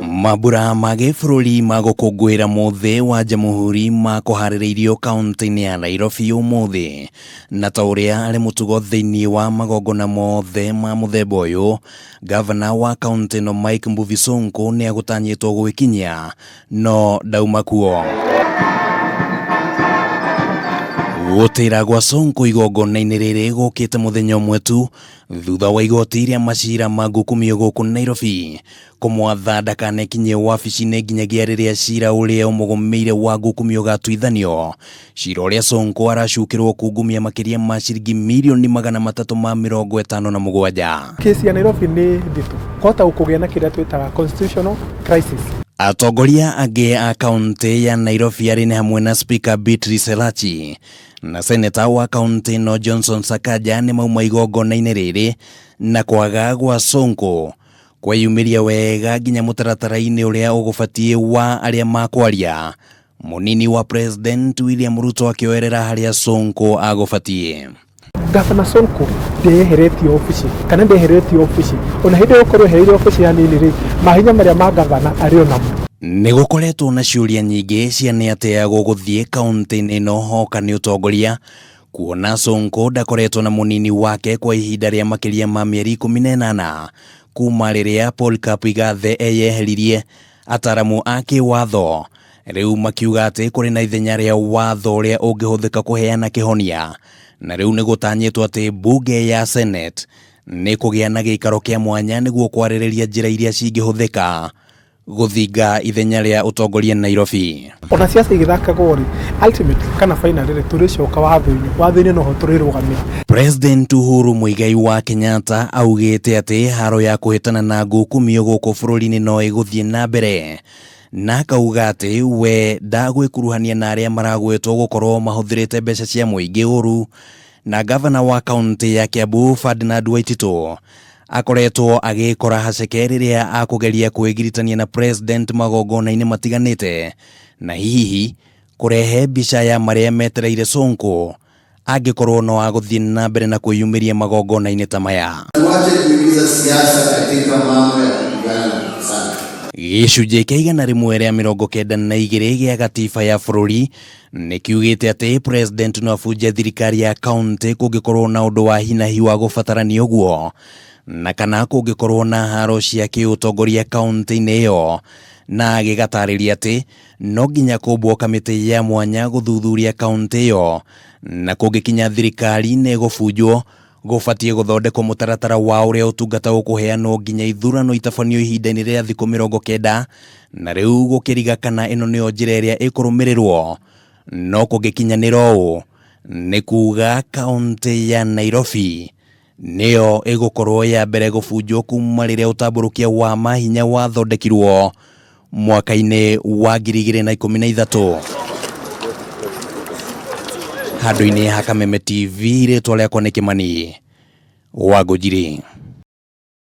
Mambura ma gĩbũrũri ma gũkũngũĩra mũthĩ wa Jamuhuri makuharĩrĩirio kaunti-inĩ ya Nairobi ũmũthĩ, na ta ũrĩa arĩ mũtugo thĩinĩ wa magongona mothe ma mũthemba ũyũ, gavana wa kaunti ĩno Mike Mbuvi Sonko nĩ agũtanyĩtwo gwĩkinyia no ndauma kuo. Gutira gwa Sonko igongona-inĩ rĩrĩ gũkĩte mũthenya ũmwe tu thutha wa igoti rĩa macira ma ngukumio gũkũ Nairobi kũmwatha ndakanekinyie wabici-inĩ nginyagia rĩrĩa cira ũrĩa ũmũgũmĩire wa ngukumio gatuithanio. Cira ũrĩa Sonko aracukĩrwo kungumia makĩria ma ciringi mirioni 357. Kesi ya Nairobi nĩ nditũ, kota kũgĩa na kĩrĩa twĩtaga constitutional crisis. Atongoria angĩ a kaunti ya Nairobi arĩ nĩ hamwe na Speaker Beatrice Elachi na Senator wa kaunti ĩno Johnson Sakaja nĩ mauma igongona-inĩ rĩrĩ na kwaga gwa Sonko kweyumĩria wega nginya mũtaratara-inĩ ũrĩa ũgũbatiĩ wa arĩa makwaria. Mũnini wa President William Ruto akĩoerera harĩa Sonko agũbatiĩ. Gavana Sonko ndeheretio ofici kana ndeheretio ofici ona hĩndĩ gũkorwo heire ofici hanini rĩ mahinya marĩa ma gavana arĩ onamo. Nĩ gũkoretwo na ciũria nyingĩ cia nĩ atĩa gũgũthiĩ kaunti-inĩ ĩno hoka nĩ ũtongoria, kuona Sonko ndakoretwo na mũnini wake kwa ihinda rĩa makĩria ma mĩeri 18 kuma rĩrĩa Paul Kapigathe eyeheririe. Ataramu a kĩwatho rĩu makiuga atĩ kũrĩ na ithenya rĩa watho ũrĩa ũngĩhũthĩka kũheana kĩhonia, na rĩu nĩ gũtanyĩtwo atĩ bunge ya Senate nĩ kũgĩa na gĩikaro kĩa mwanya nĩguo kwarĩrĩria njĩra iria cingĩhũthĩka gũthinga ithenya rĩa ũtongoria Nairobi. Ona ciaca igĩthakagwo rĩ ultimately kana final rĩ tũrĩcoka watho-inĩ noho tũrĩrũgamĩra. President Uhuru Muigai wa Kenyatta augĩte atĩ haro ya kũhĩtana na ngukumio gũkũ bũrũri-inĩ no ĩgũthiĩ na mbere, na akauga atĩ we ndagwĩkuruhania na arĩa maragwĩtwo gũkorwo mahũthĩrĩte mbeca cia mũingĩ ũru. Na gavana wa kaunti ya Kiambu Ferdinand Waititu akoretwo agĩkora haceke rĩrĩa akũgeria kwĩgiritania na president magongona-inĩ matiganĩte na hihi kũrehe mbica ya marĩa metereire Sonko angĩkorwo no agũthiĩ na mbere na kwĩyumĩria magongona-inĩ ta maya. Gĩcunjĩ kĩa 192 gĩa gatiba ya bũrũri nĩ kiugĩte atĩ president no abunje thirikari ya kaunti kũngĩkorwo na ũndũ wa hinahi wa gũbatarania ũguo, na kana kũngĩkorwo na haro cia kĩũtongoria kaunti-inĩ ĩyo, na agĩgatarĩria atĩ no nginya kũmbwo kamĩtĩ ya mwanya gũthuthuria kaunti ĩyo, na kũngĩkinya thirikari nĩ gũbunjwo gũbatiĩ gũthondekwo mũtaratara wa ũrĩa ũtungata ũkũheanwo nginya ithurano itabanio ihinda-inĩ rĩa thikũ 90, na rĩu gũkĩriga kana ĩno nĩyo njĩra ĩrĩa ĩkũrũmĩrĩrwo. No kũngĩkinyanĩra ũũ nĩ kuga kaunti ya Nairobi nĩyo ĩgũkorwo ya mbere gũbunjwo kuma rĩrĩa ũtambũrũkia wa mahinya wathondekirwo mwaka-inĩ wa 2013. Handũ-inĩ ha Kameme TV rĩtwa rĩakwa nĩ Kĩmani wa Gutira.